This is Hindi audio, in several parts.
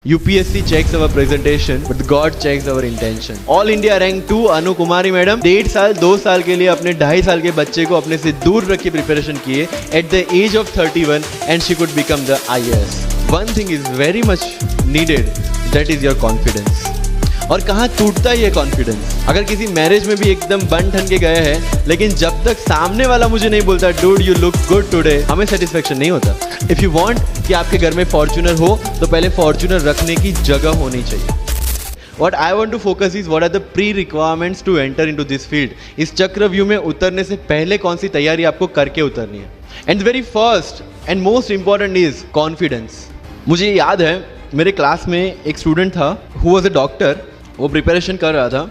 UPSC checks our presentation, but God checks our intention. All India rank 2 Anu Kumari madam 1.5 साल 2 साल के लिए अपने 2.5 साल के बच्चे को अपने से दूर रख के प्रिपरेशन किए at the age of 31 and she could become the IAS. One thing is very much needed, that is your confidence. और कहाँ टूटता है ये कॉन्फिडेंस? अगर किसी मैरिज में भी एकदम बन ठन के गए हैं, लेकिन जब तक सामने वाला मुझे नहीं बोलता dude you look good today, हमें सेटिस्फेक्शन नहीं होता. इफ़ यू वांट कि आपके घर में फॉर्च्यूनर हो तो पहले फॉर्च्यूनर रखने की जगह होनी चाहिए. What I want to focus is what are the pre-requirements to enter into this field. इस चक्रव्यूह में उतरने से पहले कौन सी तैयारी आपको करके उतरनी है. And the very first and most important is confidence. मुझे याद है मेरे क्लास में एक स्टूडेंट था who was a doctor. वो प्रिपरेशन कर रहा था.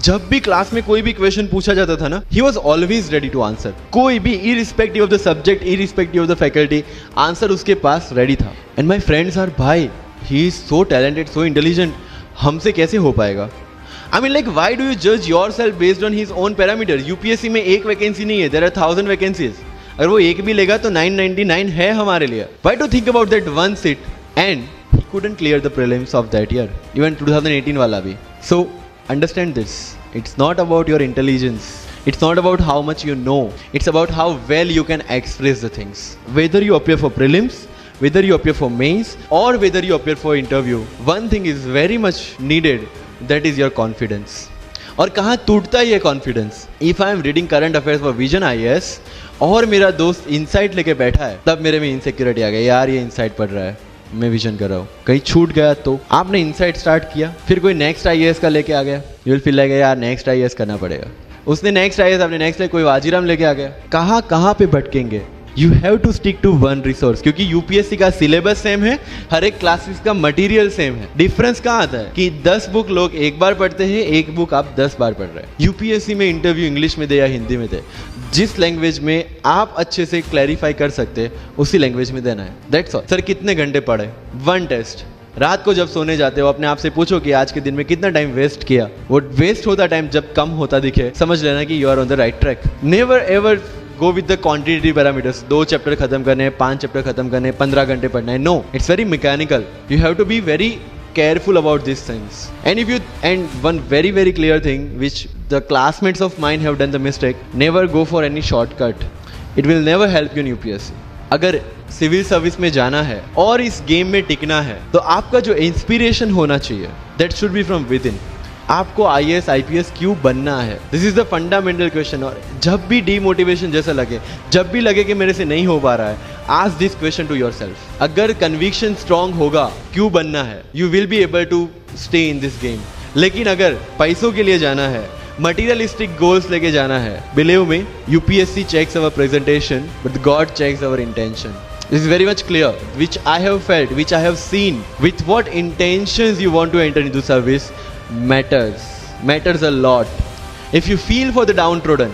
जब भी क्लास में कोई भी क्वेश्चन पूछा जाता था ना, he was always ready to answer. कोई भी irrespective of the subject, irrespective of the faculty, answer उसके पास रेडी था. एंड माई फ्रेंड्स आर भाई he is so talented, so intelligent, हमसे कैसे हो पाएगा? I mean like why do you जज yourself based on his own parameter? UPSC में एक वैकेंसी नहीं है, देयर आर 1000 वैकेंसीज. अगर वो एक भी लेगा तो 999 है हमारे लिए. Why to think about that one seat? And he couldn't clear the prelims of that year, even 2018 wala bhi. So understand this, it's not about your intelligence, it's not about how much you know, it's about how well you can express the things. Whether you appear for prelims, whether you appear for mains, or whether you appear for interview, one thing is very much needed, that is your confidence. और कहाँ टूटता है ये confidence? If I am reading current affairs for vision IAS और मेरा दोस्त इनसाइट लेके बैठा है, तब मेरे में इनसिक्योरिटी आ गई, यार ये इनसाइट पढ़ रहा है, मैं विजन कर रहा हूँ, कहीं छूट गया तो. आपने इनसाइट स्टार्ट किया, फिर कोई नेक्स्ट IAS का लेके आ गया, यू विल फील लाइक यार नेक्स्ट IAS करना पड़ेगा. उसने नेक्स्ट IAS, आपने नेक्स्ट कोई वाजीराम लेके आ गया. कहाँ कहाँ पे भटकेंगे? You have to stick to one resource, क्योंकि यूपीएससी का सिलेबस सेम है, हर एक क्लासेस का मटेरियल सेम है. डिफरेंस कहाँ आता है कि 10 बुक लोग एक बार पढ़ते हैं, एक बुक आप 10 बार पढ़ रहे हैं. यूपीएससी में इंटरव्यू इंग्लिश में दे या हिंदी में दे, जिस लैंग्वेज में आप अच्छे से क्लैरिफाई कर सकते हैं उसी लैंग्वेज में देना है. That's all. सर कितने घंटे पढ़े? One test. रात को जब सोने जाते हो अपने आप से पूछो कि आज के दिन में कितना टाइम वेस्ट किया. वो वेस्ट होता टाइम जब कम होता दिखे, समझ लेना कि you are on the right track. Never ever go with the quantity parameters. 2 chapter खत्म करने हैं, 5 चैप्टर खत्म करने हैं, 15 घंटे पढ़ना है. No, it's very mechanical. You have to be very careful about these things. And one very clear thing which the classmates of mine have done the mistake, never go for any shortcut. It will never help you in UPSC. अगर सिविल सर्विस में जाना है और इस गेम में टिकना है तो आपका जो इंस्पिरेशन होना चाहिए, that should be from within. आपको IAS IPS क्यों बनना है? This is the fundamental question. और जब भी डीमोटिवेशन जैसा लगे, जब भी लगे कि मेरे से नहीं हो पा रहा है, ask this question to yourself. अगर कन्विक्शन स्ट्रांग होगा क्यों बनना है, you will be able to stay in this game. लेकिन अगर पैसों के लिए जाना है, मटीरियलिस्टिक गोल्स लेके जाना है, believe me, UPSC checks our presentation, but God checks our intention. This is very much clear, which I have felt, which I have seen. With what intentions you want to enter into service matters a lot. If you feel for the downtrodden,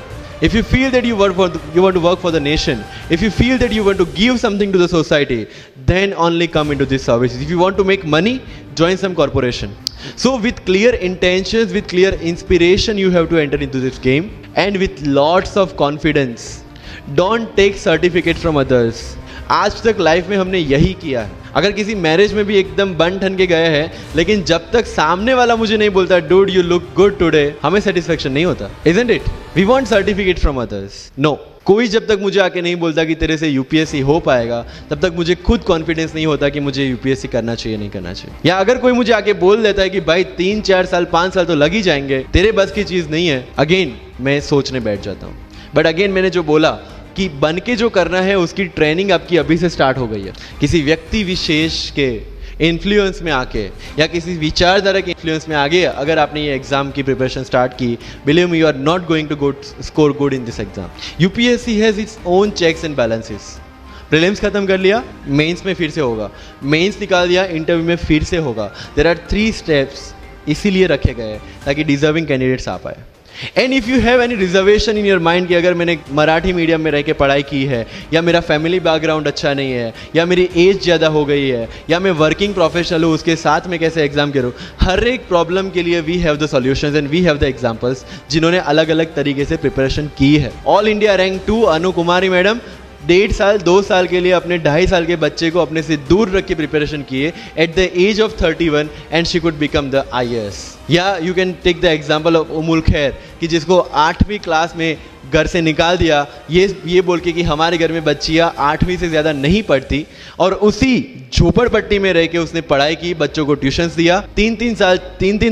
if you feel that you want to work for the nation, if you feel that you want to give something to the society, then only come into this service. If you want to make money, join some corporation. So with clear intentions, with clear inspiration, you have to enter into this game, and with lots of confidence. Don't take certificate from others. आज तक लाइफ में हमने यही किया है. अगर किसी मैरिज में भी एकदम बन ठन के गए हैं, लेकिन जब तक सामने वाला मुझे नहीं बोलता dude you look good today, हमें सेटिस्फेक्शन नहीं होता. Isn't it? We want certificate from others. No. कोई जब तक मुझे आके नहीं बोलता कि तेरे से यूपीएससी हो पाएगा, तब तक मुझे खुद कॉन्फिडेंस नहीं होता कि मुझे यूपीएससी करना चाहिए नहीं करना चाहिए. या अगर कोई मुझे आके बोल देता है कि भाई 3-4 साल 5 साल तो लग ही जाएंगे, तेरे बस की चीज़ नहीं है, अगेन मैं सोचने बैठ जाता हूँ. बट अगेन मैंने जो बोला कि बन के जो करना है उसकी ट्रेनिंग आपकी अभी से स्टार्ट हो गई है. किसी व्यक्ति विशेष के इन्फ्लुएंस में आके या किसी विचारधारा के इन्फ्लुएंस में आगे अगर आपने ये एग्जाम की प्रिपरेशन स्टार्ट की, believe me, you are not going to score good in this exam. UPSC has its own checks and balances. Prelims खत्म कर लिया, मेंस में फिर से होगा, मेंस निकाल दिया, इंटरव्यू में फिर से होगा. देयर आर 3 स्टेप्स इसीलिए रखे गए ताकि डिजर्विंग कैंडिडेट्स आ पाए. And if you have any reservation in your mind कि अगर मैंने मराठी मीडियम में रह के पढ़ाई की है, या मेरा फैमिली बैकग्राउंड अच्छा नहीं है, या मेरी एज ज़्यादा हो गई है, या मैं वर्किंग प्रोफेशनल हूँ, उसके साथ में कैसे एग्जाम करूँ, हर एक प्रॉब्लम के लिए we have the solutions and we have the examples जिन्होंने अलग अलग तरीके से प्रिपरेशन की है. All India rank 2 Anu Kumari madam 1.5 साल 2 साल के लिए अपने 2.5 साल के बच्चे को अपने से दूर रख के प्रिपरेशन किए at the age of 31 and she could become the IAS। या you can take the example of Ummul Kher कि जिसको 8वीं क्लास में घर से निकाल दिया ये बोल के कि हमारे घर में बच्चियाँ 8वीं से ज़्यादा नहीं पढ़ती, और उसी झोपड़पट्टी में रह के उसने पढ़ाई की, बच्चों को ट्यूशन्स दिया, 3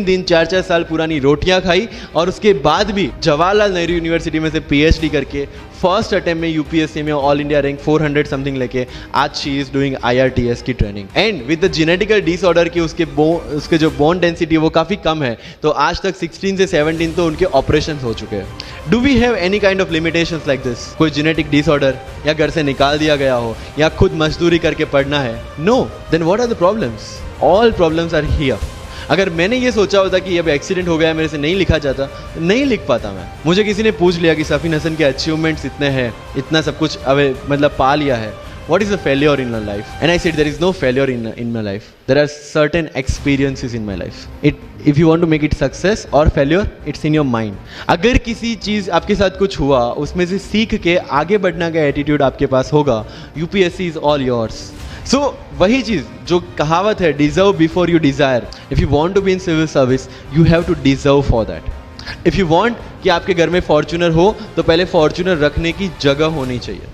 दिन 4 साल पुरानी रोटियां खाई, और उसके बाद भी जवाहरलाल नेहरू यूनिवर्सिटी में से PhD करके फर्स्ट अटेम्प्ट में UPSC में ऑल इंडिया रैंक 400 समथिंग लेके आज शी इज डूइंग IRTS की training. And with the genetical disorder की उसके जो बोन डेंसिटी वो काफ़ी कम है, तो आज तक 16 से 17 तो उनके ऑपरेशन हो चुके हैं। Do we have any kind of limitations like this? कोई जेनेटिक डिसऑर्डर या घर से निकाल दिया गया हो या खुद मजदूरी करके पढ़ना है? No, then what are the problems? All problems are here. अगर मैंने ये सोचा होता कि अब एक्सीडेंट हो गया मेरे से नहीं लिखा जाता, नहीं लिख पाता मैं। मुझे किसी ने पूछ लिया कि सफीन हसन के अचीवमेंट्स इतने हैं, इतना सब कुछ मतलब पा लिया है, what is a failure in your life? And I said there is no failure in my life. There are certain experiences in my life. If you want to make it success or failure, it's in your mind. अगर किसी चीज़ आपके साथ कुछ हुआ, उसमें से सीख के आगे बढ़ना का एटीट्यूड आपके पास होगा, UPSC is all yours. So वही चीज़ जो कहावत है, deserve before you desire. If you want to be in civil service, you have to deserve for that. If you want कि आपके घर में फॉर्च्यूनर हो, तो पहले फॉर्च्यूनर रखने की जगह होनी चाहिए।